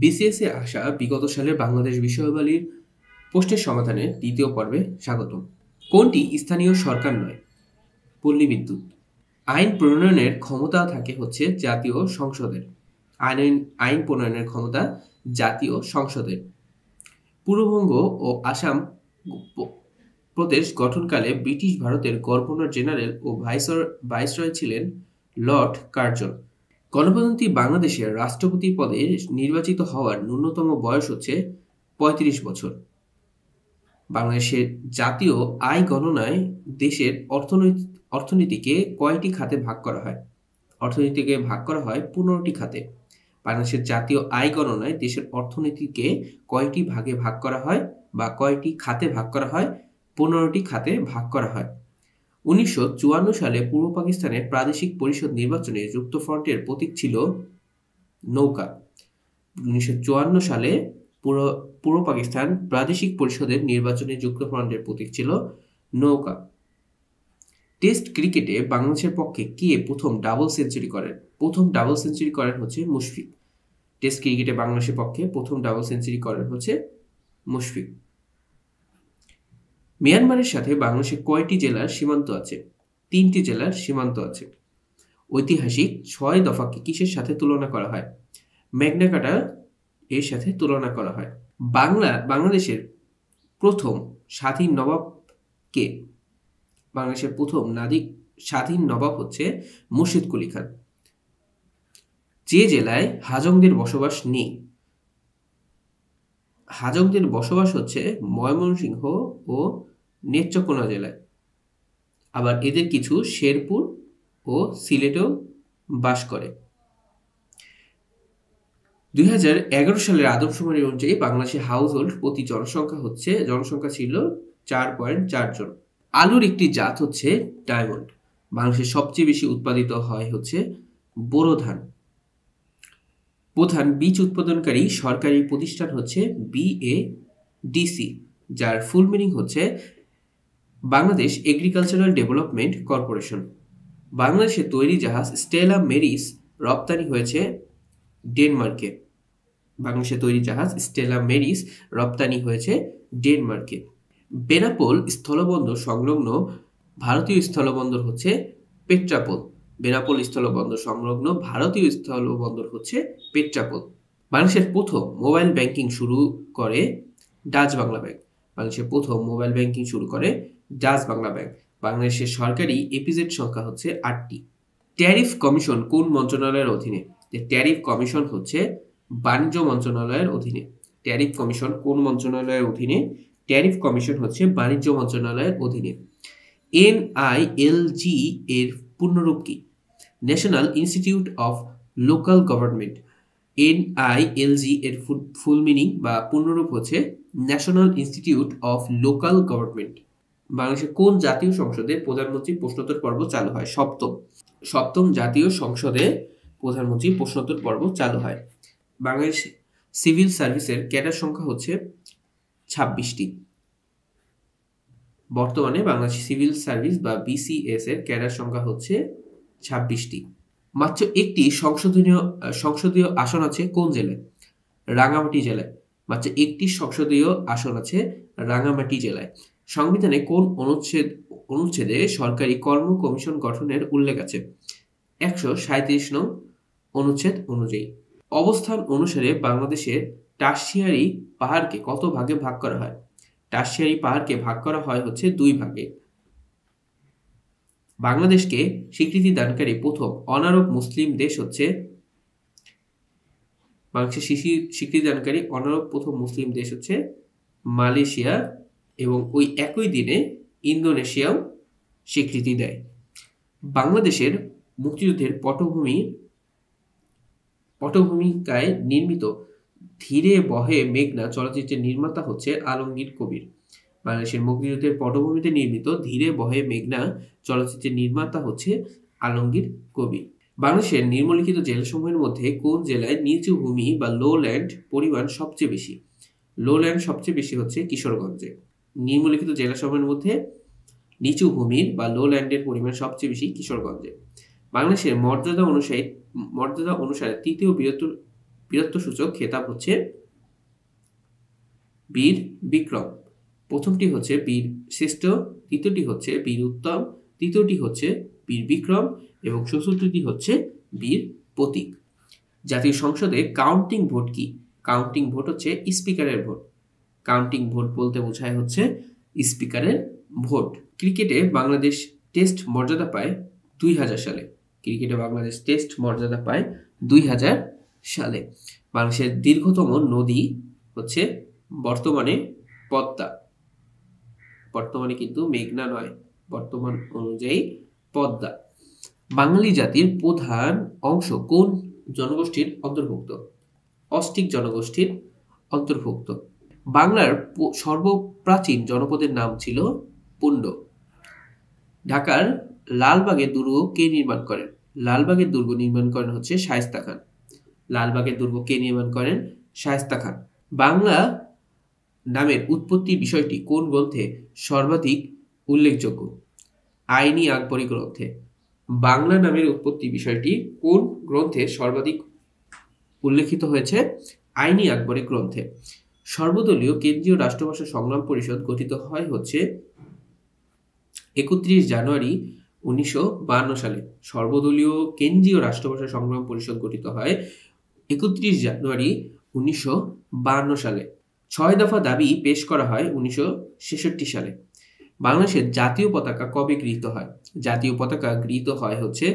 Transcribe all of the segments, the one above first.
BCS এ আসা বিগত সালের বাংলাদেশ বিষয়াবলীর প্রশ্নের সমাধানের দ্বিতীয় পর্বে স্বাগতম। কোনটি স্থানীয় সরকার নয়? পল্লী বিদ্যুৎ। আইন প্রণয়নের ক্ষমতা থাকে হচ্ছে জাতীয় সংসদের। আইন আইন প্রণয়নের ক্ষমতা জাতীয় সংসদের। পূর্ববঙ্গ ও আসাম প্রদেশ গঠনকালে ব্রিটিশ ভারতের গভর্নর জেনারেল ও ভাইসরয় ছিলেন লর্ড কার্জন। গণপ্রজাতন্ত্রী বাংলাদেশের রাষ্ট্রপতি পদে নির্বাচিত হওয়ার ন্যূনতম বয়স হচ্ছে ৩৫ বছর। বাংলাদেশের জাতীয় আয় গণনায় দেশের অর্থনীতিকে কয়টি খাতে ভাগ করা হয়? অর্থনীতিকে ভাগ করা হয় ১৫টি খাতে। বাংলাদেশের জাতীয় আয় গণনায় দেশের অর্থনীতিকে কয়টি ভাগে ভাগ করা হয় বা কয়টি খাতে ভাগ করা হয়? ১৫টি খাতে ভাগ করা হয়। ১৯৫৪ সালে পূর্ব পাকিস্তানের প্রাদেশিক পরিষদ নির্বাচনে যুক্তফ্রন্টের প্রতীক ছিল নৌকা। ১৯৫৪ সালে পূর্ব পাকিস্তান প্রাদেশিক পরিষদের নির্বাচনে যুক্তফ্রন্টের প্রতীক ছিল নৌকা। টেস্ট ক্রিকেটে বাংলাদেশের পক্ষে কে প্রথম ডাবল সেঞ্চুরি করেন? প্রথম ডাবল সেঞ্চুরি করেন হচ্ছে মুশফিক। টেস্ট ক্রিকেটে বাংলাদেশের পক্ষে প্রথম ডাবল সেঞ্চুরি করেন হচ্ছে মুশফিক। মিয়ানমারের সাথে বাংলাদেশের কয়টি জেলার সীমান্ত আছে? ৩টি জেলার সীমান্ত আছে। ঐতিহাসিক ৬ দফাকে কিসের সাথে তুলনা করা হয়? ম্যাগনা কার্টা এর সাথে তুলনা করা হয়। বাংলাদেশের প্রথম স্বাধীন নবাব কে? বাংলাদেশের প্রথম স্বাধীন নবাব হচ্ছে মুর্শিদ কুলি খান। যে জেলায় হাজংদের বসবাস নেই? হাজংদের বসবাস হচ্ছে ময়মনসিংহ ও নেত্রকোনা জেলায়। আবার এদের কিছু শেরপুর ও সিলেটেও বাস করে। ২০১১ সালের আদমশুমারি অনুযায়ী বাংলাদেশে হাউসহোল্ড প্রতি জনসংখ্যা ছিল ৪.৪ জন। আলুর একটি জাত হচ্ছে ডায়মন্ড। বাংলাদেশে সবচেয়ে বেশি উৎপাদিত হয় হচ্ছে বোরো ধান। প্রধান বীজ উৎপাদনকারী সরকারি প্রতিষ্ঠান হচ্ছে বিএডিসি, যার ফুল মিনিং হচ্ছে বাংলাদেশ এগ্রিকালচারাল ডেভেলপমেন্ট কর্পোরেশন। বাংলাদেশে তৈরি জাহাজ স্টেলা মেরিস রপ্তানি হয়েছে ডেনমার্কে। বাংলাদেশে তৈরি জাহাজ স্টেলা মেরিস রপ্তানি হয়েছে ডেনমার্কে। বেনাপোল স্থলবন্দর সংলগ্ন ভারতীয় স্থলবন্দর হচ্ছে পেট্রাপোল। বেনাপোল স্থলবন্দর সংলগ্ন ভারতীয় স্থলবন্দর হচ্ছে পেট্রাপোল। বাংলাদেশের প্রথম মোবাইল ব্যাংকিং শুরু করে ডাচ বাংলা ব্যাংক। বাংলাদেশের প্রথম মোবাইল ব্যাংকিং শুরু করে ডাচ বাংলা ব্যাংক। বাংলাদেশের সরকারি এপিজেড সংখ্যা হচ্ছে ৮টি। ট্যারিফ কমিশন কোন মন্ত্রণালয়ের অধীনে? ট্যারিফ কমিশন হচ্ছে বাণিজ্য মন্ত্রণালয়ের অধীনে। ট্যারিফ কমিশন কোন মন্ত্রণালয়ের অধীনে? ট্যারিফ কমিশন হচ্ছে বাণিজ্য মন্ত্রণালয়ের অধীনে। এনআইএলজি এর পূর্ণরূপ কি? National institute of local government. NILG এর ফুল মিনিং বা পূর্ণরূপ হচ্ছে national institute of local government. বাংলাদেশের কোন জাতীয় সংসদে প্রধানমন্ত্রী প্রশ্নোত্তর পর্ব চালু হয়? সপ্তম জাতীয় সংসদে প্রধানমন্ত্রী প্রশ্নোত্তর পর্ব চালু হয়। বাংলাদেশ সিভিল সার্ভিসের ক্যাডার সংখ্যা হচ্ছে ২৬টি। বর্তমানে বাংলাদেশ সিভিল সার্ভিস বা বিসিএস এর ক্যাডার সংখ্যা হচ্ছে ২৬টি। মাত্র একটি সংসদীয় আসন আছে কোন জেলায়? রাঙ্গামাটি জেলায়। মাত্র একটি সংসদীয় আসন আছে রাঙ্গামাটি জেলায়। সংবিধানে কোন অনুচ্ছেদে সরকারি কর্ম কমিশন গঠনের উল্লেখ আছে? ১৩৭ নং অনুচ্ছেদ অনুযায়ী। অবস্থান অনুসারে বাংলাদেশের টারসিয়ারি পাহাড়কে কত ভাগে ভাগ করা হয়? টারসিয়ারি পাহাড়কে ভাগ করা হয় হচ্ছে ২ ভাগে। বাংলাদেশকে স্বীকৃতি দানকারী প্রথম অনারব মুসলিম দেশ হচ্ছে বাংলাদেশের স্বীকৃতি দানকারী অনারব প্রথম মুসলিম দেশ হচ্ছে মালয়েশিয়া, এবং ওই একই দিনে ইন্দোনেশিয়াও স্বীকৃতি দেয়। বাংলাদেশের মুক্তিযুদ্ধের পটভূমিকায় নির্মিত ধীরে বহে মেঘনা চলচ্চিত্রের নির্মাতা হচ্ছে আলমগীর কবির। বাংলাদেশের মুক্তিযুদ্ধের পটভূমিতে নির্মিত ধীরে বহে মেঘনা চলচ্চিত্রের নির্মাতা হচ্ছে আলমগীর কবির। বাংলাদেশের নিম্নলিখিত জেলাসমূহের মধ্যে কোন জেলায় নিচু ভূমি বা লো ল্যান্ড পরিমাণ সবচেয়ে বেশি? লো ল্যান্ড সবচেয়ে বেশি হচ্ছে কিশোরগঞ্জে। নিম্নলিখিত জেলাসমূহের মধ্যে নিচু ভূমির বা লো ল্যান্ডের পরিমাণ সবচেয়ে বেশি কিশোরগঞ্জে। বাংলাদেশের মর্যাদা অনুসারে তৃতীয় বৃহত্তর বীরত্বসূচক খেতাব হচ্ছে বীর বিক্রম। প্রথমটি হচ্ছে বীর শ্রেষ্ঠ, দ্বিতীয়টি হচ্ছে বীর উত্তম, তৃতীয়টি হচ্ছে বীর বিক্রম এবং চতুর্থটি হচ্ছে বীর প্রতীক। জাতীয় সংসদে কাউন্টিং ভোট কি? কাউন্টিং ভোট হচ্ছে স্পিকারের ভোট। কাউন্টিং ভোট বলতে বোঝায় হচ্ছে স্পিকারের ভোট। ক্রিকেটে বাংলাদেশ টেস্ট মর্যাদা পায় 2000 সালে। ক্রিকেটে বাংলাদেশ টেস্ট মর্যাদা পায় 2000 সালে। বাংলাদেশের দীর্ঘতম নদী হচ্ছে বর্তমানে পদ্মা। বর্তমানে কিন্তু মেঘনা নয়, বর্তমান অনুযায়ী পদ্মা। বাঙালি জাতির প্রধান অংশ কোন জনগোষ্ঠীর অন্তর্ভুক্ত? অস্ট্রিক জনগোষ্ঠীর অন্তর্ভুক্ত। বাংলার সর্বপ্রাচীন জনপদের নাম ছিল পুণ্ড। ঢাকার লালবাগের দুর্গ কে নির্মাণ করেন? লালবাগের দুর্গ নির্মাণ করেন হচ্ছে শায়েস্তা খান। লালবাগের দুর্গ কে নির্মাণ করেন? শায়েস্তা খান। বাংলা নামের উৎপত্তির বিষয়টি কোন গ্রন্থে সর্বাধিক উল্লেখযোগ্য? আইনি আকবরী গ্রন্থে। বাংলা নামের উৎপত্তি বিষয়টি কোন গ্রন্থে সর্বাধিক উল্লেখিত হয়েছে? আইনি আকবরী গ্রন্থে। সর্বদলীয় কেন্দ্রীয় রাষ্ট্রভাষা সংগ্রাম পরিষদ গঠিত হয় হচ্ছে 31 জানুয়ারি 1952 সালে। সর্বদলীয় কেন্দ্রীয় রাষ্ট্রভাষা সংগ্রাম পরিষদ গঠিত হয় 31 জানুয়ারি 1952 সালে। 6 দফা দাবি পেশ করা হয় 1966 সালে। বাংলাদেশের জাতীয় পতাকা কবে গৃহীত হয়? জাতীয় পতাকা গৃহীত হয় হচ্ছে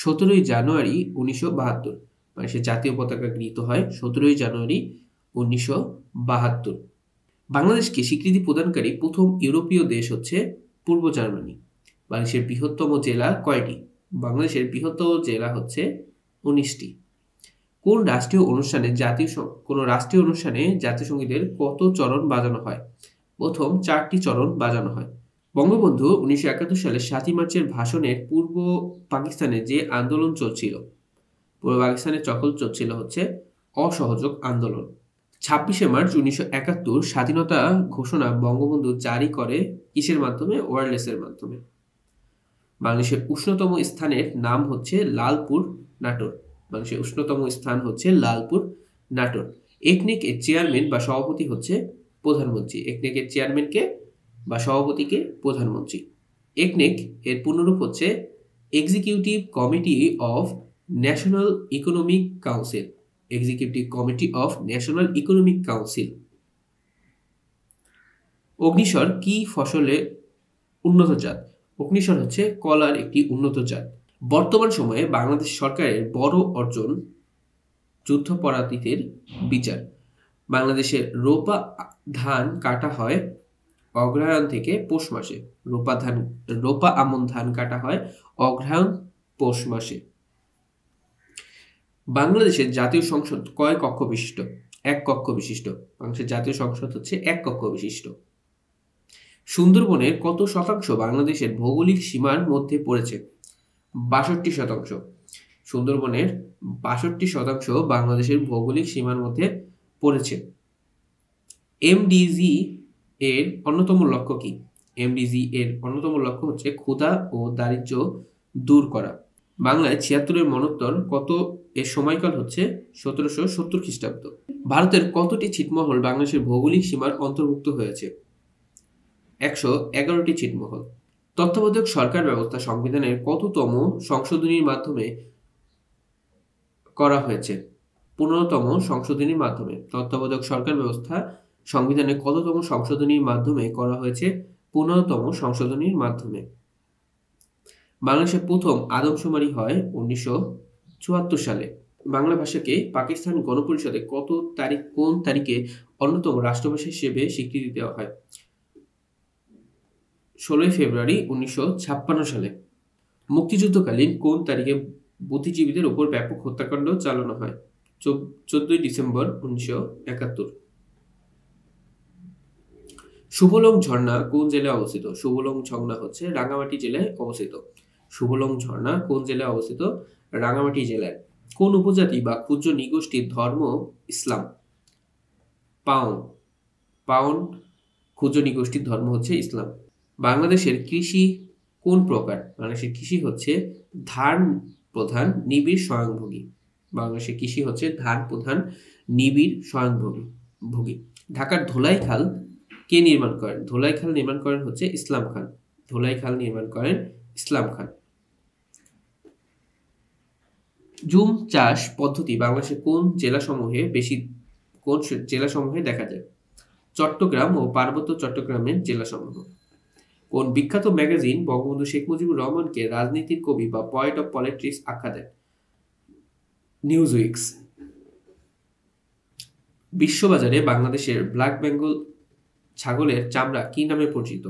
17 জানুয়ারি 1972। বাংলাদেশের জাতীয় পতাকা গৃহীত হয় 17 জানুয়ারি 1972। বাংলাদেশকে স্বীকৃতি প্রদানকারী প্রথম ইউরোপীয় দেশ হচ্ছে পূর্ব জার্মানি। বাংলাদেশের বৃহত্তম জেলা কয়টি? বাংলাদেশের বৃহত্তম জেলা হচ্ছে 19টি। কোন রাষ্ট্রীয় অনুষ্ঠানে জাতীয় সঙ্গীতের কত চরণ বাজানো হয়? প্রথম 4টি চরণ বাজানো হয়। বঙ্গবন্ধু 1971 সালে 7 মার্চের ভাষণের পূর্ব পাকিস্তানে যে আন্দোলন চলছিল, পূর্ব পাকিস্তানে চলছিল হচ্ছে অসহযোগ আন্দোলন। 26 মার্চ 1971 স্বাধীনতা ঘোষণা বঙ্গবন্ধু জারি করে কিসের মাধ্যমে? ওয়্যারলেসের মাধ্যমে। বাংলাদেশের উষ্ণতম স্থানের নাম হচ্ছে লালপুর নাটোর। বাংলাদেশের উষ্ণতম স্থান হচ্ছে লালপুর নাটোর। একনেক এর চেয়ারম্যান বা সভাপতি হচ্ছে প্রধানমন্ত্রী। একনেক এর চেয়ারম্যানকে বা সভাপতিকে প্রধানমন্ত্রী। একনেক এর পূর্ণরূপ হচ্ছে executive committee of national economic council. Executive committee of national economic council. অগ্নিস্বর কি ফসলের উন্নত জাত? অগ্নিস্বর হচ্ছে কলার একটি উন্নত জাত। বর্তমান সময়ে বাংলাদেশ সরকারের বড় অর্জন যুদ্ধাপরাধীদের বিচার। বাংলাদেশে রোপা ধান কাটা হয় অগ্রহায়ণ থেকে পৌষ মাসে। রোপা আমন ধান কাটা হয় অগ্রহায়ণ পৌষ মাসে। বাংলাদেশের জাতীয় সংসদ কয় কক্ষ বিশিষ্ট? 1 কক্ষ বিশিষ্ট। বাংলাদেশের জাতীয় সংসদ হচ্ছে 1 কক্ষ বিশিষ্ট। সুন্দরবনের কত শতাংশ বাংলাদেশের ভৌগোলিক সীমার মধ্যে পড়েছে? 62%। সুন্দরবনের 62% বাংলাদেশের ভৌগোলিক সীমার মধ্যে পড়েছে। এমডিজি এর অন্যতম লক্ষ্য কি? এমডিজি এর অন্যতম লক্ষ্য হচ্ছে ক্ষুধা ও দারিদ্র্য দূর করা। বাংলায় 76 মন্বন্তর কত এর সময়কাল হচ্ছে 1770 খ্রিস্টাব্দ। ভারতের কতটি ছিটমহল বাংলাদেশের ভৌগোলিক সীমার অন্তর্ভুক্ত হয়েছে? 111টি ছিটমহল। তত্ত্বাবধায়ক সরকার ব্যবস্থা সংবিধানের কততম সংশোধনীর মাধ্যমে করা হয়েছে? 15তম সংশোধনীর মাধ্যমে। তত্ত্বাবধায়ক সরকার ব্যবস্থা সংবিধানের কততম সংশোধনীর মাধ্যমে করা হয়েছে? 15তম সংশোধনীর মাধ্যমে। বাংলাদেশের প্রথম আদমশুমারি হয় 1974 সালে। বাংলা ভাষাকে পাকিস্তান গণপরিষদে কোন তারিখে অন্যতম রাষ্ট্রভাষা হিসেবে স্বীকৃতি দেওয়া হয়? 16 ফেব্রুয়ারি 1956 সালে। মুক্তিযুদ্ধকালীন কোন তারিখে বুদ্ধিজীবীদের উপর ব্যাপক হত্যাকাণ্ড চালানো হয়? 14 ডিসেম্বর 1971। শুভলং ঝর্ণা কোন জেলায় অবস্থিত? শুভলং ঝর্ণা হচ্ছে রাঙ্গামাটি জেলায় অবস্থিত। শুভলং ঝর্ণা কোন জেলায় অবস্থিত? রাঙ্গামাটি জেলায়। কোন উপজাতি বা ক্ষুদ্র নৃগোষ্ঠীর ধর্ম ইসলাম? পাউন ক্ষুদ্র নৃগোষ্ঠীর ধর্ম হচ্ছে ইসলাম। বাংলাদেশের কৃষি কোন প্রকার? বাংলাদেশের কৃষি হচ্ছে ধান প্রধান নিবিড় স্বয়ংভোগী। বাংলাদেশের কৃষি হচ্ছে ধান প্রধান, নিবিড় স্বয়ংভোগী। ঢাকার ধোলাই খাল কে নির্মাণ করেন? ধোলাই খাল নির্মাণ করেন হচ্ছে ইসলাম খান। ধোলাই খাল নির্মাণ করেন ইসলাম খান। জুম চাষ পদ্ধতি বাংলাদেশের কোন জেলাসমূহে দেখা যায়? চট্টগ্রাম ও পার্বত্য চট্টগ্রামের জেলাসমূহ। কোন বিখ্যাত ম্যাগাজিন বঙ্গবন্ধু শেখ মুজিবুর রহমানকে রাজনীতির কবি বা পয়েট অফ পলিটিক্স আখ্যা দেয়? নিউজউইক্স। বিশ্ববাজারে বাংলাদেশের ব্ল্যাক বেঙ্গল ছাগলের চামড়া কি নামে পরিচিত?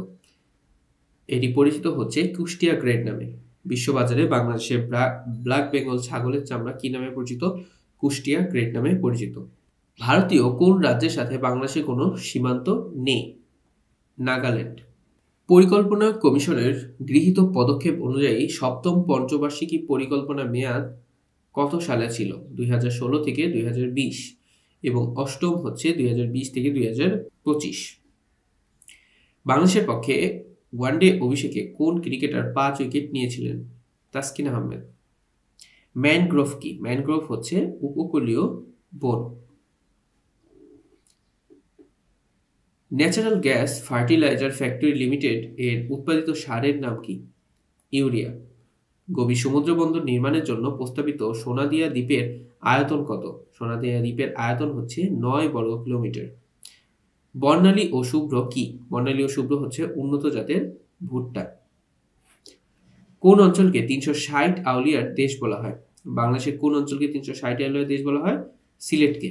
এটি পরিচিত হচ্ছে কুষ্টিয়া গ্রেড নামে। বিশ্ববাজারে বাংলাদেশের ব্ল্যাক বেঙ্গল ছাগলের চামড়া কি নামে পরিচিত? কুষ্টিয়া গ্রেড নামে পরিচিত। ভারতীয় কোন রাজ্যের সাথে বাংলাদেশের কোনো সীমান্ত নেই? নাগাল্যান্ড। পরিকল্পনা কমিশনের গৃহীত পদক্ষেপ অনুযায়ী সপ্তম পঞ্চবার্ষিকী পরিকল্পনা মেয়াদ কত সালে ছিল? 2016 থেকে 2020 এবং অষ্টম হচ্ছে 2020 থেকে 2025। বাংলাদেশের পক্ষে ওয়ানডে অভিষেকে কোন ক্রিকেটার 5 উইকেট নিয়েছিলেন? তাসকিন আহমেদ। ম্যানগ্রোভ কি? ম্যানগ্রোভ হচ্ছে উপকূলীয় বন। Natural gas fertiliser factory limited এর উৎপাদিত সারের নাম কি? ইউরিয়া। গভীর সমুদ্র বন্দর নির্মাণের জন্য প্রস্তাবিত সোনাদিয়া দ্বীপের আয়তন কত? সোনাদিয়া দ্বীপের আয়তন হচ্ছে 9 বর্গ কিলোমিটার। বর্ণালী ও শুভ্র কি? বর্ণালী ও শুভ্র হচ্ছে উন্নত জাতের ভুট্টা। কোন অঞ্চলকে 360 আউলিয়ার দেশ বলা হয়? বাংলাদেশের কোন অঞ্চলকে 360 আউলিয়ার দেশ বলা হয়? সিলেটকে।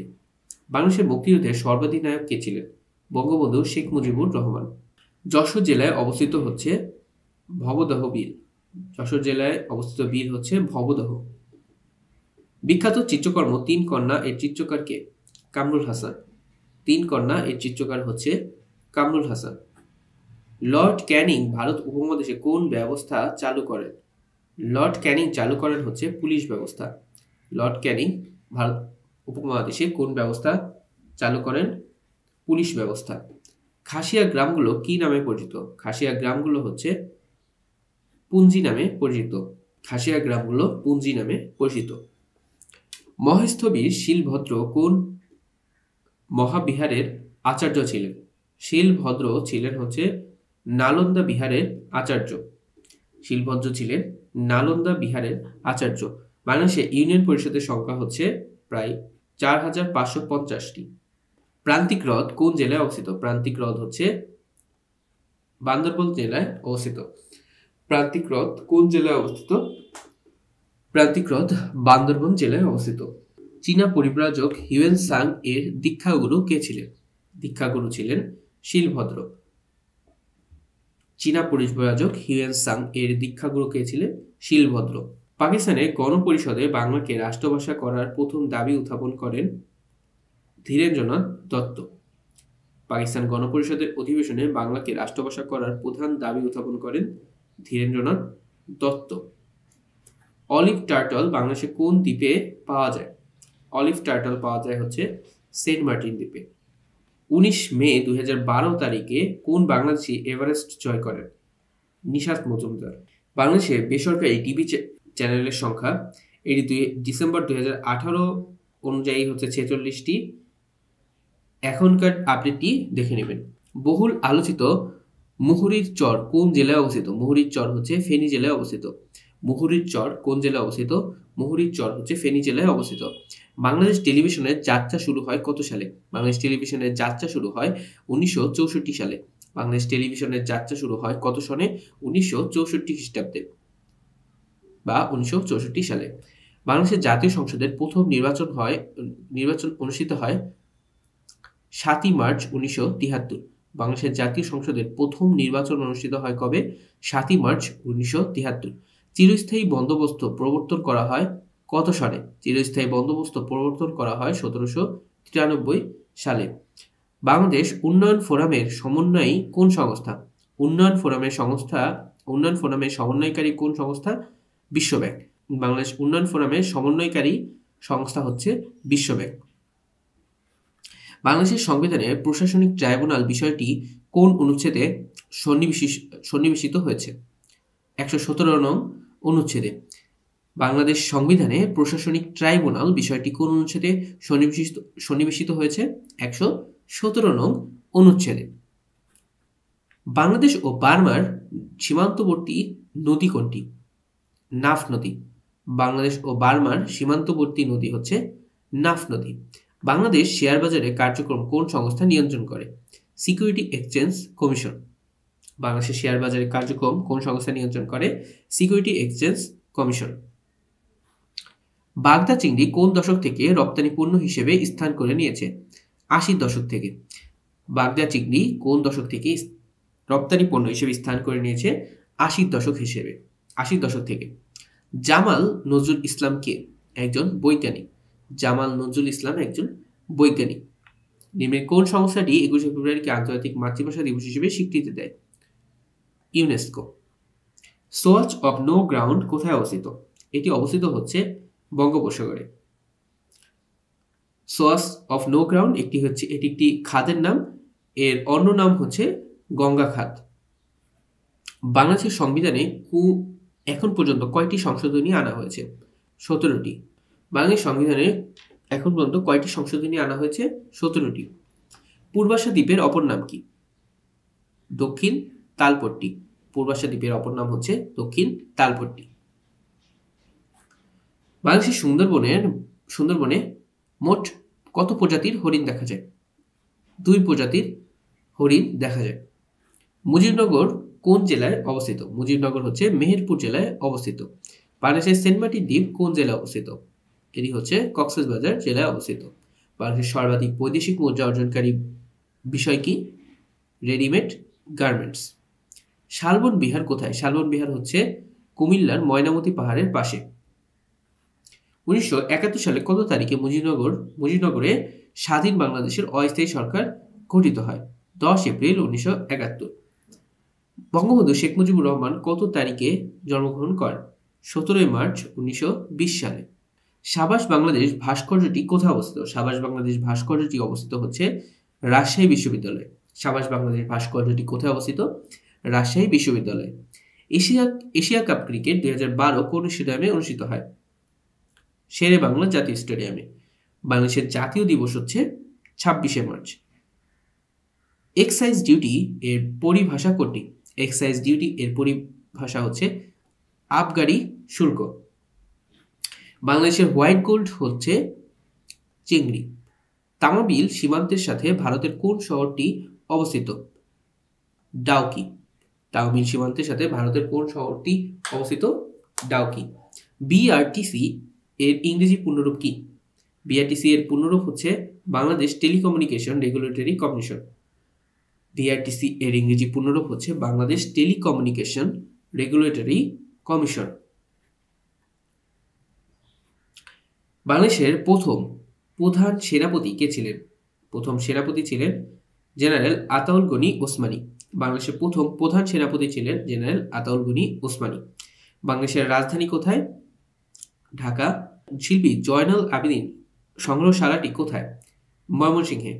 বাংলাদেশের মুক্তিযুদ্ধের সর্বাধিনায়ক কে ছিলেন? বঙ্গবন্ধু শেখ মুজিবুর রহমান। যশোর জেলায় অবস্থিত হচ্ছে ভবদহ বিল। যশোর জেলায় অবস্থিত বিল হচ্ছে ভবদহ। বিখ্যাত চিত্রকর্ম 3 কন্যা এর চিত্রকার কে? কামরুল হাসান। 3 কন্যা এর চিত্রকার হচ্ছে কামরুল হাসান। লর্ড ক্যানিং ভারত উপমহাদেশে কোন ব্যবস্থা চালু করেন? লর্ড ক্যানিং চালু করেন হচ্ছে পুলিশ ব্যবস্থা। লর্ড ক্যানিং ভারত উপমহাদেশে কোন ব্যবস্থা চালু করেন? পুলিশ ব্যবস্থা। খাসিয়া গ্রামগুলো কি নামে পরিচিত? খাসিয়া গ্রামগুলো হচ্ছে পুঞ্জি নামে পরিচিত। খাসিয়া গ্রামগুলো পুঞ্জি নামে পরিচিত। মহেশস্থবির শিলভদ্র কোন মহাবিহারের আচার্য ছিলেন? শিলভদ্র ছিলেন হচ্ছে নালন্দা বিহারের আচার্য। শিলভদ্র ছিলেন নালন্দা বিহারের আচার্য। বাংলাদেশে ইউনিয়ন পরিষদের সংখ্যা হচ্ছে প্রায় 4550টি। প্রান্তিক হ্রদ কোন জেলায় অবস্থিত? প্রান্তিক হ্রদ হচ্ছে বান্দরবান জেলায় অবস্থিত। প্রান্তিক হ্রদ কোন জেলায় অবস্থিত? প্রান্তিক হ্রদ বান্দরবান জেলায় অবস্থিত। চীনা পরিব্রাজক হিউয়েন সাং এর দীক্ষাগুরু কে ছিলেন? দীক্ষাগুরু ছিলেন শিলভদ্র। চীনা পরিব্রাজক হিউয়েন সাং এর দীক্ষাগুরু কে ছিলেন? শিলভদ্র। পাকিস্তানের গণপরিষদে বাংলাকে রাষ্ট্রভাষা করার প্রথম দাবি উত্থাপন করেন ধীরেন্দ্রনাথ দত্ত। পাকিস্তান গণপরিষদের অধিবেশনে বাংলাকে রাষ্ট্রভাষা করার প্রধান দাবি উত্থাপন করেন ধীরেন্দ্রনাথ দত্ত। অলিভ টার্টল বাংলাদেশে কোন দ্বীপে পাওয়া যায়? অলিভ টার্টল পাওয়া যায় হচ্ছে সেন্ট মার্টিন দ্বীপে। 19 মে 2012 তারিখে কোন বাংলাদেশি এভারেস্ট জয় করেন? নিশাত মজুমদার। বাংলাদেশে বেসরকারি টিভি চ্যানেলের সংখ্যা এটি ডিসেম্বর 2018 অনুযায়ী হচ্ছে 46টি। এখনকার আপডেটটি দেখে নেবেন। বহুল আলোচিত মুহুরীর চর কোন জেলায় অবস্থিত? মুহুরীর চর হচ্ছে ফেনী জেলায় অবস্থিত। মুহুরীর চর কোন জেলায় অবস্থিত? মুহুরীর চর হচ্ছে ফেনী জেলায় অবস্থিত। বাংলাদেশ টেলিভিশনের যাত্রা শুরু হয় কত সালে? বাংলাদেশ টেলিভিশনের যাত্রা শুরু হয় 1964 সালে। বাংলাদেশ টেলিভিশনের যাত্রা শুরু হয় কত সনে? 1964 খ্রিস্টাব্দে বা 1964 সালে। বাংলাদেশের জাতীয় সংসদের প্রথম নির্বাচন অনুষ্ঠিত হয় 7ই মার্চ 1973। বাংলাদেশের জাতীয় সংসদের প্রথম নির্বাচন অনুষ্ঠিত হয় কবে? 7ই মার্চ 1973। চিরস্থায়ী বন্দোবস্ত প্রবর্তন করা হয় কত সালে? চিরস্থায়ী বন্দোবস্ত প্রবর্তন করা হয় 1793 সালে। বাংলাদেশ উন্নয়ন ফোরামের সমন্বয়ী কোন সংস্থা? উন্নয়ন ফোরামের সমন্বয়কারী কোন সংস্থা? বিশ্বব্যাংক। বাংলাদেশ উন্নয়ন ফোরামের সমন্বয়কারী সংস্থা হচ্ছে বিশ্বব্যাংক। বাংলাদেশের সংবিধানে প্রশাসনিক ট্রাইব্যুনাল বিষয়টি কোন অনুচ্ছেদে সন্নিবেশিত হয়েছে? 117 নং অনুচ্ছেদে। বাংলাদেশ সংবিধানে প্রশাসনিক ট্রাইব্যুনাল বিষয়টি কোন অনুচ্ছেদে সন্নিবেশিত হয়েছে? ১১৭ নং অনুচ্ছেদে। বাংলাদেশ ও বার্মার সীমান্তবর্তী নদী কোনটি? নাফ নদী। বাংলাদেশ ও বার্মার সীমান্তবর্তী নদী হচ্ছে নাফ নদী। বাংলাদেশ শেয়ার বাজারে কার্যক্রম কোন সংস্থা নিয়ন্ত্রণ করে? Security exchange commission. বাংলাদেশের শেয়ার বাজারে কার্যক্রম কোন সংস্থা নিয়ন্ত্রণ করে? Security exchange commission. বাগদা চিংড়ি কোন দশক থেকে রপ্তানি পণ্য হিসেবে স্থান করে নিয়েছে? ৮০ দশক থেকে। বাগদা চিংড়ি কোন দশক থেকে রপ্তানি পণ্য হিসেবে স্থান করে নিয়েছে? ৮০ দশক থেকে। জামাল নজরুল ইসলাম কে? একজন বৈজ্ঞানিক। জামাল নজরুল ইসলাম একজন বৈজ্ঞানিক। নিম্নের কোন সংস্থাটি ২১শে ফেব্রুয়ারিকে আন্তর্জাতিক মাতৃভাষা দিবস হিসেবে স্বীকৃতি দেয়? UNESCO. Swatch of no ground কোথায় অবস্থিত? এটি অবস্থিত হচ্ছে বঙ্গোপসাগরে। সোয়াচ অফ নো গ্রাউন্ড এটি একটি খাদের নাম, এর অন্য নাম হচ্ছে গঙ্গা খাত। বাংলাদেশের সংবিধানে এখন পর্যন্ত কয়টি সংশোধনী আনা হয়েছে? ১৭টি। বাংলাদেশ সংবিধানে এখন পর্যন্ত কয়টি সংশোধনী আনা হয়েছে? ১৭টি। পূর্বাশা দ্বীপের অপর নাম কি? দক্ষিণ তালপট্টি। পূর্বাশা দ্বীপের অপর নাম হচ্ছে দক্ষিণ তালপট্টি। বাংলাদেশের সুন্দরবনে মোট কত প্রজাতির হরিণ দেখা যায়? ২ প্রজাতির হরিণ দেখা যায়। মুজিবনগর কোন জেলায় অবস্থিত? মুজিবনগর হচ্ছে মেহেরপুর জেলায় অবস্থিত। বাংলাদেশের সেন্ট মার্টিন দ্বীপ কোন জেলায় অবস্থিত? এটি হচ্ছে কক্সবাজার জেলায় অবস্থিত। বাংলাদেশের সর্বাধিক বৈদেশিক মুদ্রা অর্জনকারী বিষয় কি? Readymade garments. শালবন বিহার কোথায়? শালবন বিহার হচ্ছে কুমিল্লার ময়নামতি পাহাড়ের পাশে। ১৯৭১ সালে কত তারিখে মুজিবনগরে স্বাধীন বাংলাদেশের অস্থায়ী সরকার গঠিত হয়? ১০ এপ্রিল ১৯৭১। বঙ্গবন্ধু শেখ মুজিবুর রহমান কত তারিখে জন্মগ্রহণ করেন? ১৭ মার্চ ১৯২০ সালে। সাবাস বাংলাদেশ ভাস্কর্যটি কোথায় অবস্থিত? সাবাস বাংলাদেশ ভাস্কর্যটি অবস্থিত হচ্ছে রাজশাহী বিশ্ববিদ্যালয়ে। সাবাস বাংলাদেশ ভাস্কর্যটি কোথায় অবস্থিত? রাজশাহী বিশ্ববিদ্যালয়ে। এশিয়া কাপ ক্রিকেট ২০১২ কোন স্টেডিয়ামে অনুষ্ঠিত হয়? শেরে বাংলা জাতীয় স্টেডিয়ামে। বাংলাদেশের জাতীয় দিবস হচ্ছে ২৬শে মার্চ। এক্সাইজ ডিউটি এর পরিভাষা কোনটি? এক্সাইজ ডিউটি এর পরিভাষা হচ্ছে আবগারি শুল্ক। বাংলাদেশের হোয়াইট গোল্ড হচ্ছে চিংড়ি। তামাবিল সীমান্তের সাথে ভারতের কোন শহরটি অবস্থিত? ডাউকি। তামাবিল সীমান্তের সাথে ভারতের কোন শহরটি অবস্থিত? ডাউকি। বিআরটিসি এর ইংরেজি পূর্ণরূপ কি? বিআরটিসি এর পূর্ণরূপ হচ্ছে Bangladesh telecommunication regulatory commission. BRTC এর ইংরেজি পূর্ণরূপ হচ্ছে বাংলাদেশ টেলিকমিউনিকেশন রেগুলেটরি কমিশন। বাংলাদেশের প্রথম প্রধান সেনাপতি কে ছিলেন? প্রথম সেনাপতি ছিলেন জেনারেল আতাউল গনি ওসমানী। বাংলাদেশের প্রথম প্রধান সেনাপতি ছিলেন জেনারেল আতাউল গনি ওসমানী। বাংলাদেশের রাজধানী কোথায়? ঢাকা। শিল্পী জয়নুল আবেদিন সংগ্রহশালাটি কোথায়? ময়মনসিংহে।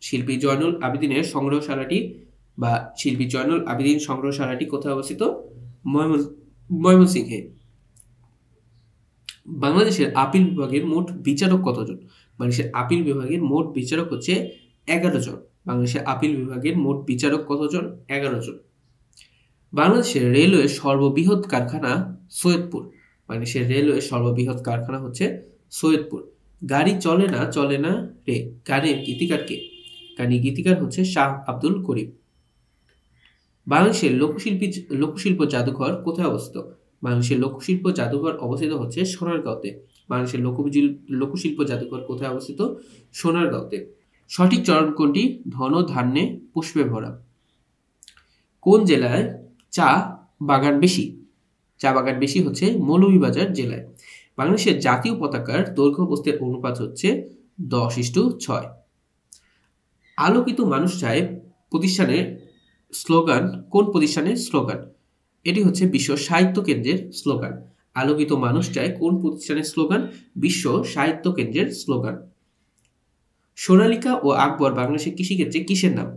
শিল্পী জয়নুল আবেদিনের সংগ্রহশালাটি বা শিল্পী জয়নুল আবেদিন সংগ্রহশালাটি কোথায় অবস্থিত? ময়মনসিংহে। বাংলাদেশের আপিল বিভাগের মোট বিচারক কতজন? বাংলাদেশের আপিল বিভাগের মোট বিচারক হচ্ছে 11 জন। বাংলাদেশের আপিল বিভাগের মোট বিচারক কতজন? 11 জন। বাংলাদেশের রেলওয়ে সর্ববৃহৎ কারখানা সৈয়দপুর। বাংলাদেশের রেলওয়ে সর্ববৃহৎ কারখানা হচ্ছে সৈয়দপুর। গাড়ি চলে না রে গানের গীতিকার কে? গানের গীতিকার হচ্ছে শাহ আব্দুল করিম। বাংলাদেশের লোকশিল্প জাদুঘর কোথায় অবস্থিত? বাংলাদেশের লোকশিল্প জাদুঘর অবস্থিত হচ্ছে সোনারগাঁওতে। বাংলাদেশের লোকশিল্প জাদুঘর কোথায় অবস্থিত? সোনারগাঁওতে। সঠিক চরণ কোনটি? ধন ধান্যে পুষ্পে ভরা। কোন জেলায় চা বাগান বেশি? চা বাগান বেশি হচ্ছে মৌলভীবাজার জেলায়। বাংলাদেশের জাতীয় পতাকার দৈর্ঘ্য প্রস্থের অনুপাত হচ্ছে 10:6। আলোকিত মানুষ চায় প্রতিষ্ঠানের স্লোগান কোন প্রতিষ্ঠানের স্লোগান? এটি হচ্ছে বিশ্ব সাহিত্য কেন্দ্রের স্লোগান। আলোকিত মানুষ চায় কোন প্রতিষ্ঠানের স্লোগান? বিশ্ব সাহিত্য কেন্দ্রের স্লোগান। সোনালিকা ও আকবর বাংলাদেশের কৃষিক্ষেত্রে কিসের নাম?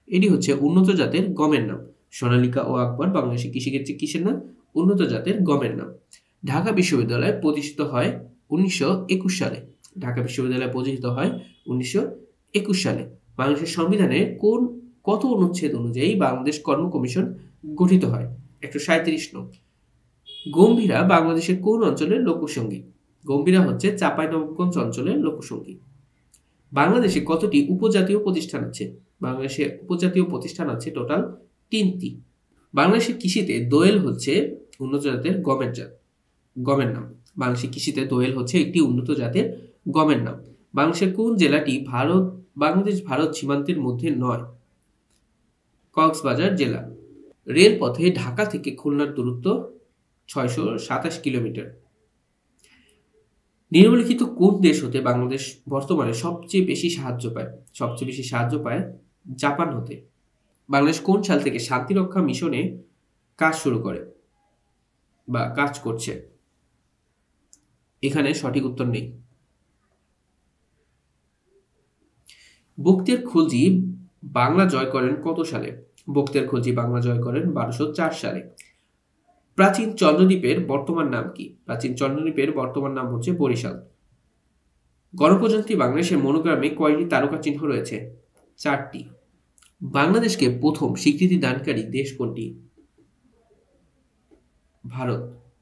এটি হচ্ছে উন্নত জাতের গমের নাম। সোনালিকা ও আকবর বাংলাদেশের কৃষিক্ষেত্রে কিসের নাম? উন্নত জাতের গমের নাম। ঢাকা বিশ্ববিদ্যালয় প্রতিষ্ঠিত হয় 1921 সালে। ঢাকা বিশ্ববিদ্যালয় প্রতিষ্ঠিত হয় 1921 সালে। বাংলাদেশের সংবিধানের কত অনুচ্ছেদ অনুযায়ী বাংলাদেশ কর্ম কমিশন গঠিত হয়? 137 নং। গম্ভীরা বাংলাদেশের কোন অঞ্চলের লোকসঙ্গীত? গম্ভীরা হচ্ছে চাঁপাইনবাবগঞ্জ অঞ্চলের লোকসঙ্গীত। বাংলাদেশে কতটি উপজাতীয় প্রতিষ্ঠান আছে? বাংলাদেশে উপজাতীয় প্রতিষ্ঠান আছে টোটাল 3টি। বাংলাদেশের কৃষিতে দোয়েল হচ্ছে উন্নত জাতের গমের নাম। বাংলাদেশের কৃষিতে দোয়েল হচ্ছে একটি উন্নত জাতের গমের নাম। বাংলাদেশের কোন জেলাটি বাংলাদেশ ভারত সীমান্তের মধ্যে নয়? কক্সবাজার জেলা। রেলপথে ঢাকা থেকে খুলনার দূরত্ব 627 কিলোমিটার। নিম্নলিখিত কোন দেশ হতে বাংলাদেশ বর্তমানে সবচেয়ে বেশি সাহায্য পায়? সবচেয়ে বেশি সাহায্য পায় জাপান হতে। বাংলাদেশ কোন সাল থেকে শান্তিরক্ষা মিশনে কাজ শুরু করে বা কাজ করছে? এখানে সঠিক উত্তর নেই। বখতিয়ার খলজি বাংলা জয় করেন কত সালে? বখতিয়ার খলজি বাংলা জয় করেন 1204 সালে। প্রাচীন চন্দ্রদ্বীপের বর্তমান নাম কি? প্রাচীন চন্দ্রদ্বীপের বর্তমান নাম হচ্ছে বরিশাল। গণপ্রজাতন্ত্রী বাংলাদেশের মনোগ্রামে কয়টি তারকা চিহ্ন রয়েছে? 4টি। বাংলাদেশকে প্রথম স্বীকৃতি দানকারী দেশ কোনটি? ভারত।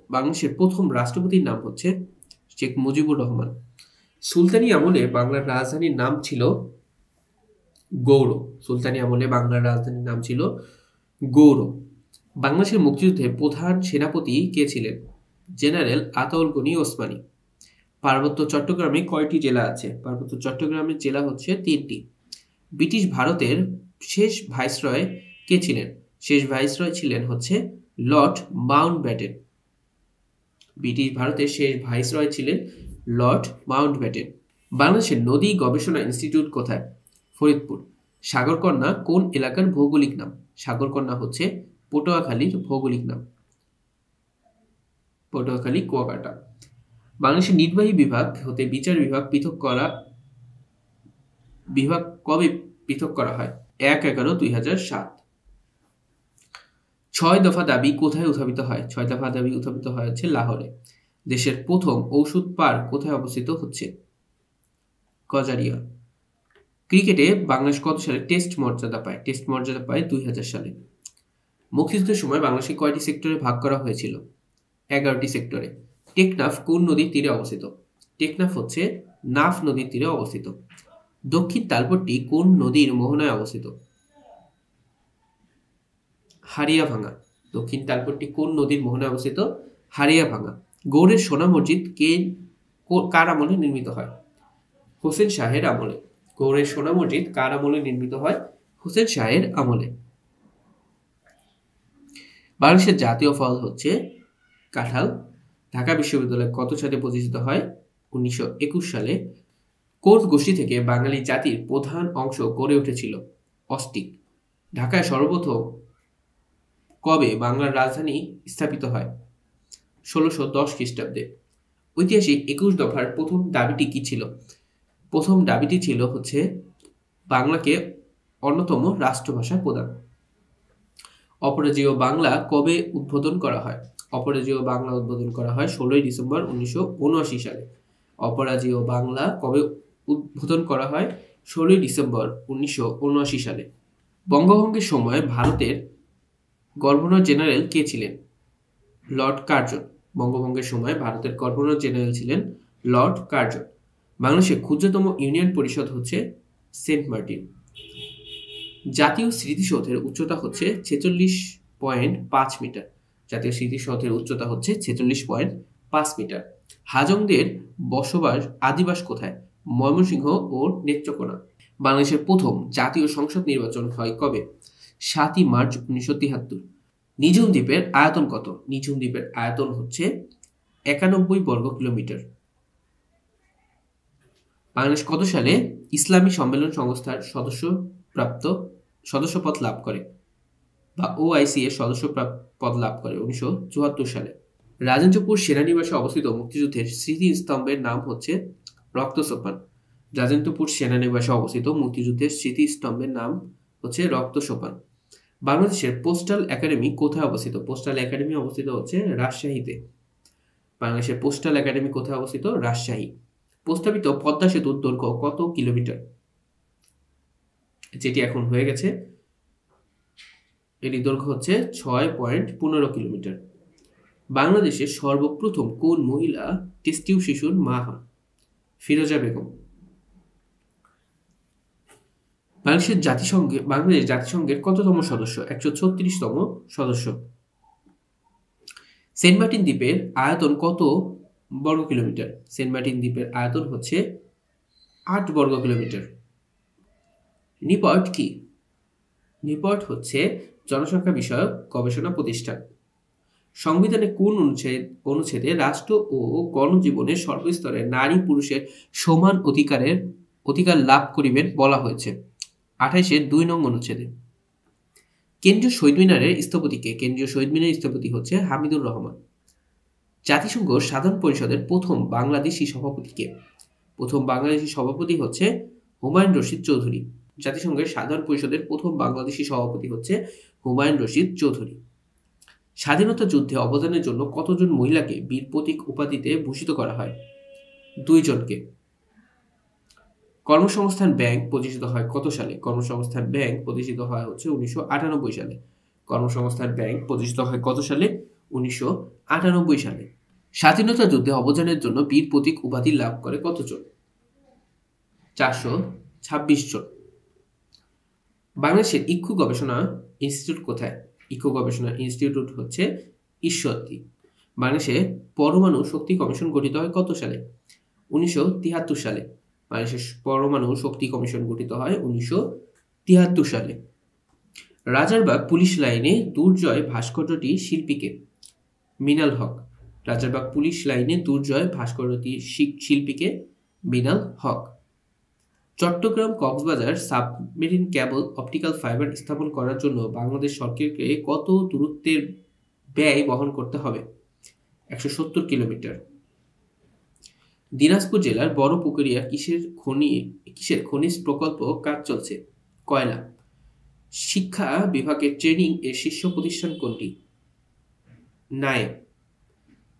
বাংলাদেশের প্রথম রাষ্ট্রপতির নাম হচ্ছে শেখ মুজিবুর রহমান। সুলতানি আমলে বাংলার রাজধানীর নাম ছিল গৌড়। সুলতানি আমলে বাংলার রাজধানীর নাম ছিল গৌড়। বাংলাদেশের মুক্তিযুদ্ধে প্রধান সেনাপতি কে ছিলেন? জেনারেল আতাউল গনি ওসমানী। পার্বত্য চট্টগ্রামে কয়টি জেলা আছে? পার্বত্য চট্টগ্রামের জেলা হচ্ছে 3টি। ব্রিটিশ ভারতের শেষ ভাইসরয় কে ছিলেন? শেষ ভাইসরয় ছিলেন হচ্ছে লর্ড মাউন্টব্যাটেন। ব্রিটিশ ভারতের শেষ ভাইসরয় ছিলেন লর্ড মাউন্টব্যাটেন। বাংলাদেশের নদী গবেষণা ইনস্টিটিউট কোথায়? ফরিদপুর। সাগরকন্যা কোন এলাকার ভৌগোলিক নাম? সাগরকন্যা হচ্ছে পটুয়াখালীর ভৌগোলিক নাম। পটুয়াখালী কুয়াকাটা। বাংলাদেশের নির্বাহী বিভাগ হতে বিচার বিভাগ কবে পৃথক করা হয়? 1/11/2007। 6 দফা দাবি কোথায় উত্থাপিত হয়? 6 দফা দাবি উত্থাপিত হয় হচ্ছে লাহোরে। দেশের প্রথম ঔষধ পার্ক কোথায় অবস্থিত হচ্ছে? গজারিয়া। ক্রিকেটে বাংলাদেশ কত সালে টেস্ট মর্যাদা পায়? টেস্ট মর্যাদা পায় 2000 সালে। মুক্তিযুদ্ধের সময় বাংলাদেশকে কয়টি সেক্টরে ভাগ করা হয়েছিল? 11টি সেক্টরে। টেকনাফ কোন নদীর তীরে অবস্থিত? টেকনাফ হচ্ছে নাফ নদীর তীরে অবস্থিত। দক্ষিণ তালপট্টি কোন নদীর মোহনায় অবস্থিত? হারিয়াভাঙা। দক্ষিণ তালপট্টি কোন নদীর মোহনায় অবস্থিত? হারিয়াভাঙা। গৌড়ের সোনা মসজিদ কার আমলে নির্মিত হয়? হোসেন শাহের আমলে। গৌড়ের সোনা মসজিদ কার আমলে নির্মিত হয়? হোসেন শাহের আমলে। বাংলাদেশের জাতীয় ফল হচ্ছে কাঁঠাল। ঢাকা বিশ্ববিদ্যালয় কত সালে প্রতিষ্ঠিত হয়? 1921 সালে। কোন গোষ্ঠী থেকে বাঙালি জাতির প্রধান অংশ গড়ে উঠেছিল? অস্টিক। ঢাকায় সর্বপ্রথম কবে বাংলার রাজধানী স্থাপিত হয়? 1610 খ্রিস্টাব্দে। ঐতিহাসিক 21 দফার প্রথম দাবিটি কি ছিল? প্রথম দাবিটি ছিল হচ্ছে বাংলাকে অন্যতম রাষ্ট্রভাষা প্রদান। অপরাজেয় বাংলা কবে উদ্বোধন করা হয়? অপরাজেয় বাংলা উদ্বোধন করা হয় 16 ডিসেম্বর 1979 সালে। অপরাজেয় বাংলা কবে উদ্বোধন করা হয়? 16 ডিসেম্বর 1979 সালে। বঙ্গভঙ্গের সময় ভারতের গভর্নর জেনারেল কে ছিলেন? Lord Curzon. বঙ্গভঙ্গের সময় ভারতের গভর্নর জেনারেল ছিলেন লর্ড কার্জন। বাংলাদেশের ক্ষুদ্রতম ইউনিয়ন পরিষদ হচ্ছে সেন্ট মার্টিন। জাতীয় স্মৃতিসৌধের উচ্চতা হচ্ছে 46.5 মিটার। জাতীয় স্মৃতিসৌধের উচ্চতা হচ্ছে 46.5 মিটার। হাজংদের আদিবাস কোথায়? ময়মনসিংহ ও নেত্রকোনা। বাংলাদেশের প্রথম জাতীয় সংসদ নির্বাচন হয় কবে? 7 মার্চ 1973। নিঝুম দ্বীপের আয়তন কত? নিঝুম দ্বীপের আয়তন হচ্ছে 91 বর্গ কিলোমিটার। বাংলাদেশ কত সালে ইসলামী সম্মেলন সংস্থার সদস্যপদ লাভ করে বা ওআইসি এর সদস্যপদ লাভ করে? 1974 সালে। রাজেন্দ্রপুর সেনানিবাসে অবস্থিত মুক্তিযুদ্ধের স্মৃতিস্তম্ভের নাম হচ্ছে রক্তসোপান। রাজেন্দ্রপুর সেনানিবাসে অবস্থিত মুক্তিযুদ্ধের স্মৃতিস্তম্ভের নাম হচ্ছে রক্তসোপান। বাংলাদেশের পোস্টাল একাডেমি কোথায় অবস্থিত? পোস্টাল একাডেমি অবস্থিত হচ্ছে রাজশাহীতে। বাংলাদেশের পোস্টাল একাডেমি কোথায় অবস্থিত? রাজশাহী। প্রস্তাবিত পদ্মা সেতুর দৈর্ঘ্য কত কিলোমিটার? যেটি এখন হয়ে গেছে, এটি দৈর্ঘ্য হচ্ছে 6.15 কিলোমিটার। বাংলাদেশের সর্বপ্রথম কোন মহিলা টেস্ট টিউব শিশুর মা হন? ফিরোজা বেগম। বাংলাদেশ জাতিসংঘের কততম সদস্য? 136তম সদস্য। সেন্ট মার্টিন দ্বীপের আয়তন কত বর্গ কিলোমিটার? সেন্ট মার্টিন দ্বীপের আয়তন হচ্ছে 8 বর্গ কিলোমিটার। নিপট কি? নিপট হচ্ছে জনসংখ্যা বিষয়ক গবেষণা প্রতিষ্ঠান। সংবিধানে কোন অনুচ্ছেদে রাষ্ট্র ও গণজীবনের সর্বস্তরে নারী পুরুষের সমান অধিকার লাভ করিবেন বলা হয়েছে? 28-এর 2 নং অনুচ্ছেদে। কেন্দ্রীয় শহীদ মিনারের স্থপতি কে? কেন্দ্রীয় শহীদ মিনারের স্থপতি হচ্ছে হামিদুর রহমান। জাতিসংঘ সাধারণ পরিষদের প্রথম বাংলাদেশি সভাপতি কে? প্রথম বাংলাদেশি সভাপতি হচ্ছে হুমায়ুন রশিদ চৌধুরী। জাতিসংঘের সাধারণ পরিষদের প্রথম বাংলাদেশি সভাপতি হচ্ছে হুমায়ুন রশিদ চৌধুরী। স্বাধীনতা যুদ্ধে অবদানের জন্য কতজন মহিলাকে বীর প্রতীক উপাধিতে ভূষিত করা হয়? 2 জনকে। কর্মসংস্থান ব্যাংক প্রতিষ্ঠিত হয় কত সালে? কর্মসংস্থান ব্যাংক প্রতিষ্ঠিত হয় হচ্ছে 1998 সালে। কর্মসংস্থান ব্যাংক প্রতিষ্ঠিত হয় কত সালে? 1998 সালে। স্বাধীনতা যুদ্ধে অবদানের জন্য বীর প্রতীক উপাধি লাভ করে কতজন? 426 জন। বাংলাদেশের ইক্ষু গবেষণা ইনস্টিটিউট কোথায়? ইক্ষু গবেষণা ইনস্টিটিউট হচ্ছে ঈশ্বরদী। বাংলাদেশে পরমাণু শক্তি কমিশন গঠিত হয় কত সালে? 1973 সালে। বাংলাদেশের পরমাণু শক্তি কমিশন গঠিত হয় 1973 সালে। রাজারবাগ পুলিশ লাইনে দুর্জয় ভাস্কর্যটি শিল্পীকে? মিনাল হক। রাজারবাগ পুলিশ লাইনে দুর্জয় ভাস্কর্যটি শিল্পীকে? Mrinal Haque. Chattogram Cox's Bazar submarine cable optical fibre স্থাপন করার জন্য বাংলাদেশ সরকারকে কত দূরত্বের ব্যয় বহন করতে হবে? 170 কিলোমিটার। দিনাজপুর জেলার বড়পুকুরিয়া কিসের খনিজ প্রকল্প কাজ চলছে? কয়লা। শিক্ষা বিভাগের ট্রেনিং এর শীর্ষ প্রতিষ্ঠান কোনটি? নায়েব।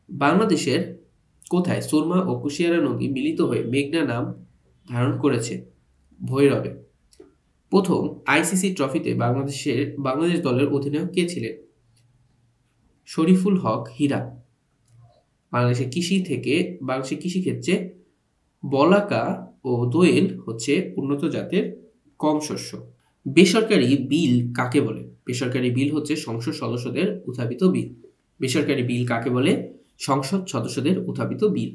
বাংলাদেশের কোথায় সুরমা ও কুশিয়ারা নদী মিলিত হয়ে মেঘনা নাম ধারণ করেছে? ভৈরবে। প্রথম আইসিসি ট্রফিতে বাংলাদেশ দলের অধিনায়ক কে ছিলেন? শরীফুল হক হীরা। বাংলাদেশের কৃষিক্ষেত্রে বলাকা ও দোয়েল হচ্ছে উন্নত জাতের কম শস্য। বেসরকারি বিল কাকে বলে? বেসরকারি বিল হচ্ছে সংসদ সদস্যদের উত্থাপিত বিল। বেসরকারি বিল কাকে বলে? সংসদ সদস্যদের উত্থাপিত বিল।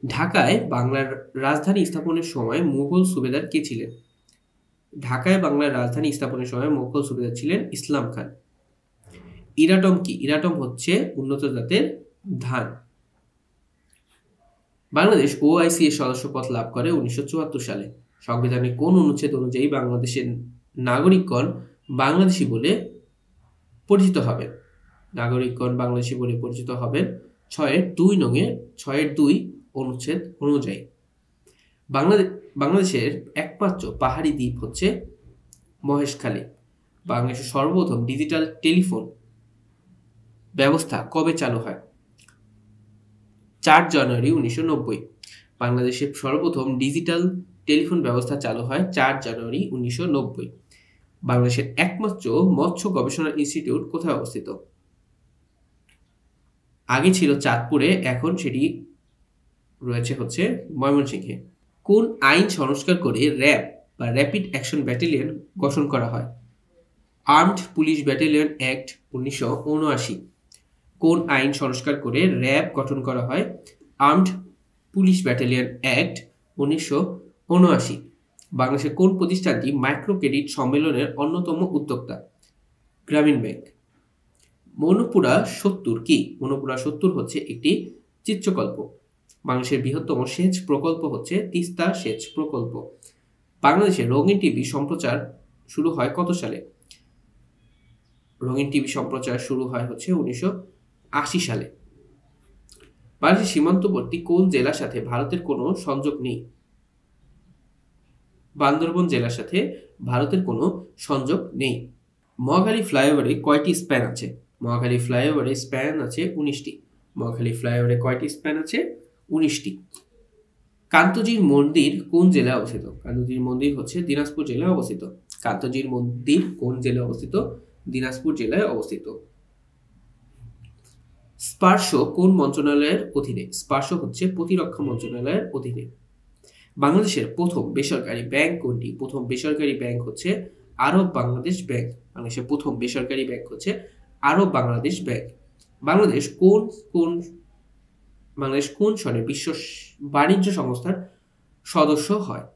ঢাকায় বাংলার রাজধানী স্থাপনের সময় মুঘল সুবেদার কে ছিলেন? ঢাকায় বাংলার রাজধানী স্থাপনের সময় মুঘল সুবেদার ছিলেন ইসলাম খান। ইরাটম কি? ইরাটম হচ্ছে উন্নত জাতের ধান। বাংলাদেশ ওআইসি এর সদস্যপদ লাভ করে 1974 সালে। সংবিধানের কোন অনুচ্ছেদ অনুযায়ী বাংলাদেশের নাগরিকগণ বাংলাদেশী বলে পরিচিত হবেন? নাগরিকগণ বাংলাদেশী বলে পরিচিত হবেন 6-2 অনুচ্ছেদ অনুযায়ী। বাংলাদেশের একমাত্র পাহাড়ি দ্বীপ হচ্ছে মহেশখালী। বাংলাদেশের সর্বপ্রথম ডিজিটাল টেলিফোন ব্যবস্থা কবে চালু হয়? 4 জানুয়ারি 1990। বাংলাদেশের সর্বপ্রথম ডিজিটাল টেলিফোন ব্যবস্থা চালু হয় 4 জানুয়ারি 1990। বাংলাদেশের একমাত্র মৎস্য গবেষণা ইনস্টিটিউট কোথায় অবস্থিত? আগে ছিল চাঁদপুরে, এখন সেটি রয়েছে হচ্ছে ময়মনসিংহে। কোন আইন সংস্কার করে র্যাব বা র্যাপিড অ্যাকশন ব্যাটালিয়ন গঠন করা হয়? Armed police battalion act 1979। কোন আইন সংস্কার করে র্যাব গঠন করা হয়? Armed police battalion act 1979। বাংলাদেশের কোন প্রতিষ্ঠানটি মাইক্রো ক্রেডিট সম্মেলনের অন্যতম উদ্যোক্তা? গ্রামীণ ব্যাংক। মনপুরা 70 কি? মনপুরা 70 হচ্ছে একটি চিত্রকল্প। বাংলাদেশের বৃহত্তম সেচ প্রকল্প হচ্ছে তিস্তা সেচ প্রকল্প। বাংলাদেশে রঙিন টিভি সম্প্রচার শুরু হয় কত সালে? রঙিন টিভি সম্প্রচার শুরু হয় হচ্ছে 1980 সালে। বাংলাদেশের সীমান্তবর্তী কোন জেলার সাথে ভারতের কোনো সংযোগ নেই? বান্দরবন জেলার সাথে ভারতের কোনো সংযোগ নেই। মহাখালী ফ্লাইওভারে কয়টি স্প্যান আছে? মহাখালী ফ্লাইওভারে স্প্যান আছে 19টি। মহাখালী ফ্লাইওভারে কয়টি স্প্যান আছে? 19টি। কান্তজির মন্দির কোন জেলায় অবস্থিত? কান্তজির মন্দির হচ্ছে দিনাজপুর জেলায় অবস্থিত। কান্তজির মন্দির কোন জেলায় অবস্থিত? দিনাজপুর জেলায় অবস্থিত। স্পার্শ কোন মন্ত্রণালয়ের অধীনে? স্পার্শ হচ্ছে প্রতিরক্ষা মন্ত্রণালয়ের অধীনে। বাংলাদেশের প্রথম বেসরকারি ব্যাংক কোনটি? প্রথম বেসরকারি ব্যাংক হচ্ছে আরব বাংলাদেশ ব্যাংক। বাংলাদেশের প্রথম বেসরকারি ব্যাংক হচ্ছে আরব বাংলাদেশ ব্যাংক। বাংলাদেশ কোন সনে বিশ্ব বাণিজ্য সংস্থার সদস্য হয়?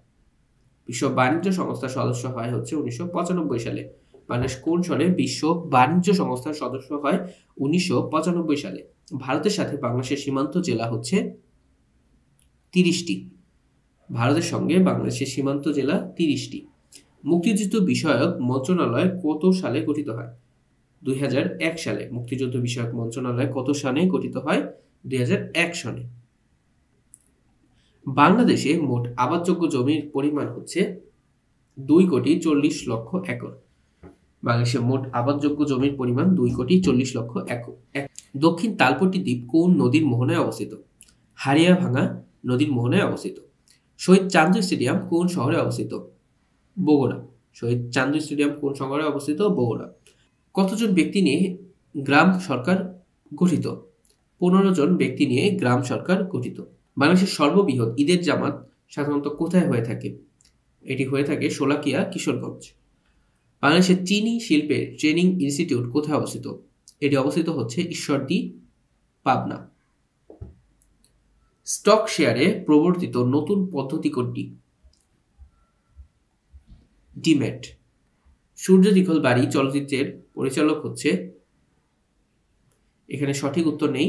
বিশ্ব বাণিজ্য সংস্থার সদস্য হয় হচ্ছে 1995 সালে। বাংলাদেশ কোন সনে বিশ্ব বাণিজ্য সংস্থার সদস্য হয়? 1995 সালে। ভারতের সাথে বাংলাদেশের সীমান্ত জেলা হচ্ছে 30টি। ভারতের সঙ্গে বাংলাদেশের সীমান্ত জেলা 30টি। মুক্তিযুদ্ধ বিষয়ক মন্ত্রণালয় কত সালে গঠিত হয়? 2001 সালে। মুক্তিযুদ্ধ বিষয়ক মন্ত্রণালয় কত সালে গঠিত হয়? 2001 সালে। বাংলাদেশে মোট আবাদযোগ্য জমির পরিমাণ হচ্ছে 2,40,00,000 একর। বাংলাদেশে মোট আবাদযোগ্য জমির পরিমাণ 2,40,00,000 একর। দক্ষিণ তালপট্টি দ্বীপ কোন নদীর মোহনায় অবস্থিত? হারিয়াভাঙা নদীর মোহনায় অবস্থিত। শহীদ চান্দু স্টেডিয়াম কোন শহরে অবস্থিত? বগুড়া। শহীদ চান্দু স্টেডিয়াম কোন শহরে অবস্থিত? বগুড়া। কতজন ব্যক্তি নিয়ে গ্রাম সরকার গঠিত? 15 জন ব্যক্তি নিয়ে গ্রাম সরকার গঠিত। বাংলাদেশের সর্ববৃহৎ ঈদের জামাত সাধারণত কোথায় হয়ে থাকে? এটি হয়ে থাকে শোলাকিয়া, কিশোরগঞ্জ। বাংলাদেশের চিনি শিল্পের ট্রেনিং ইনস্টিটিউট কোথায় অবস্থিত? এটি অবস্থিত হচ্ছে ঈশ্বরদী, পাবনা। স্টক শেয়ারে প্রবর্তিত নতুন পদ্ধতি কোনটি? ডিম্যাট। সূর্য দীঘল বাড়ি চলচ্চিত্রের পরিচালক হচ্ছে, এখানে সঠিক উত্তর নেই,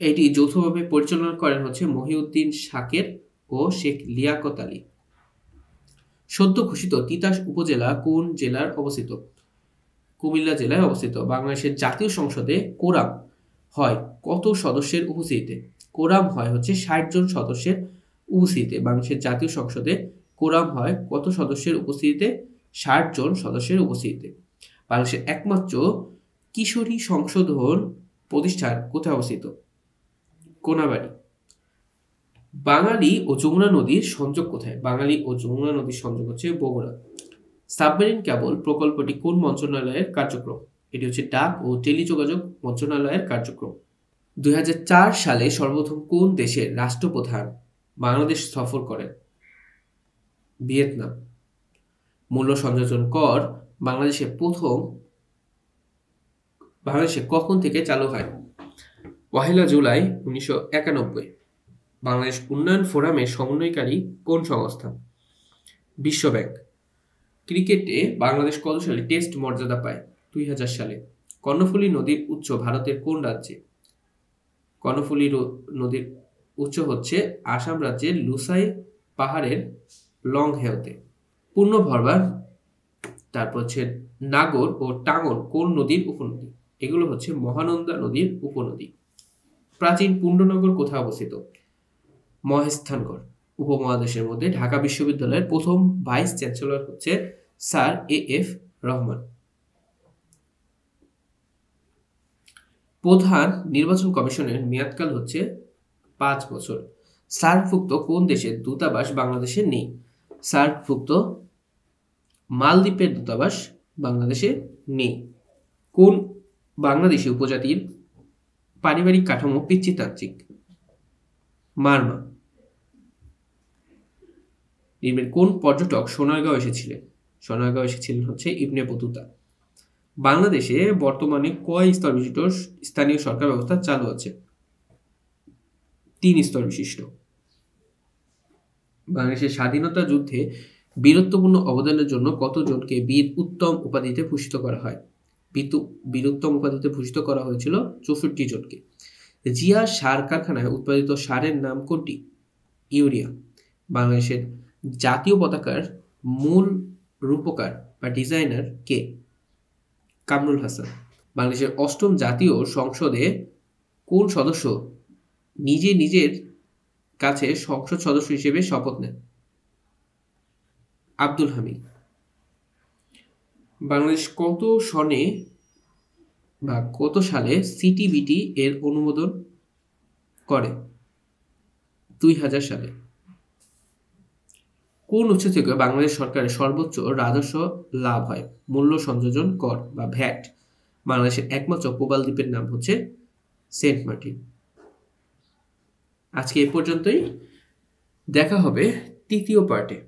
এটি যৌথভাবে পরিচালনা করেন হচ্ছে মহিউদ্দিন শাকের ও শেখ লিয়াকত আলী। সদ্য ঘোষিত তিতাস উপজেলা কোন জেলার অবস্থিত? কুমিল্লা জেলায় অবস্থিত। বাংলাদেশের জাতীয় সংসদে কোরাম হয় কত সদস্যের উপস্থিতিতে? কোরাম হয় হচ্ছে 60 জন সদস্যের উপস্থিতিতে। বাংলাদেশের জাতীয় সংসদে কোরাম হয় কত সদস্যের উপস্থিতিতে? 60 জন সদস্যের উপস্থিতিতে। বাংলাদেশের একমাত্র কিশোরী সংশোধন প্রতিষ্ঠান কোথায় অবস্থিত? কোনাবাড়ী। বাঙালি ও যমুনা নদীর সংযোগ কোথায়? বাঙালি ও যমুনা নদীর সংযোগ হচ্ছে বগুড়া। সাবমেরিন কেবল প্রকল্পটি কোন মন্ত্রণালয়ের কার্যক্রম? এটি হচ্ছে ডাক ও টেলিযোগাযোগ মন্ত্রণালয়ের কার্যক্রম। 2004 সালে সর্বপ্রথম কোন দেশের রাষ্ট্রপ্রধান বাংলাদেশ সফর করেন? ভিয়েতনাম। মূল্য সংযোজন কর বাংলাদেশে কখন থেকে চালু হয়? 1 জুলাই 1991। বাংলাদেশ উন্নয়ন ফোরামের সমন্বয়কারী কোন সংস্থা? বিশ্ব ব্যাংক। ক্রিকেটে বাংলাদেশ কত সালে টেস্ট মর্যাদা পায়? 2000 সালে। কর্ণফুলী নদীর উৎস ভারতের কোন রাজ্যে? কর্ণফুলী নদীর উৎস হচ্ছে আসাম রাজ্যের লুসাই পাহাড়ের লংহেওতে। পূর্ণ ভরবা, তারপর হচ্ছে নাগর ও টাঙ্গন কোন নদীর উপনদী? এগুলো হচ্ছে মহানন্দা নদীর উপনদী। প্রাচীন পুণ্ডনগর কোথায় অবস্থিত? মহেস্থানগড়। উপমহাদেশের মধ্যে ঢাকা বিশ্ববিদ্যালয়ের প্রথম ভাইস চ্যান্সেলর হচ্ছে স্যার এ.এফ. রহমান। প্রধান নির্বাচন কমিশনের মেয়াদকাল হচ্ছে 5 বছর। সার্কভুক্ত কোন দেশের দূতাবাস বাংলাদেশে নেই? সার্কভুক্ত মালদ্বীপের দূতাবাস বাংলাদেশে নেই। কোন বাংলাদেশি উপজাতির পারিবারিক কাঠামো পিতৃতান্ত্রিক? মারমা। নিম্নের কোন পর্যটক সোনারগাঁও এসেছিলেন? সোনারগাঁও এসেছিলেন হচ্ছে ইবনে বতুতা। বাংলাদেশে বর্তমানে কয় স্তর বিশিষ্ট স্থানীয় সরকার ব্যবস্থা চালু আছে? 3 স্তর বিশিষ্ট। বাংলাদেশের স্বাধীনতা যুদ্ধে বীরত্বপূর্ণ অবদানের জন্য কতজনকে বীর উত্তম উপাধিতে ভূষিত করা হয়? বীর উত্তম উপাধিতে ভূষিত করা হয়েছিল 64 জনকে। জিয়া সার কারখানায় উৎপাদিত সারের নাম কোনটি? ইউরিয়া। বাংলাদেশের জাতীয় পতাকার মূল রূপকার বা ডিজাইনার কে? কামরুল হাসান। বাংলাদেশের 8ম জাতীয় সংসদে কোন সদস্য নিজের কাছে সংসদ সদস্য হিসেবে শপথ নেন? আব্দুল হামিদ। বাংলাদেশ কত সনে বা কত সালে সিটিবিটি এর অনুমোদন করে? 2000 সালে। কোন উৎস থেকে বাংলাদেশ সরকারের সর্বোচ্চ রাজস্ব লাভ হয়? মূল্য সংযোজন কর বা ভ্যাট। বাংলাদেশের একমাত্র প্রবাল দ্বীপের নাম হচ্ছে সেন্ট মার্টিন। আজকে এ পর্যন্তই, দেখা হবে তৃতীয় পার্টে।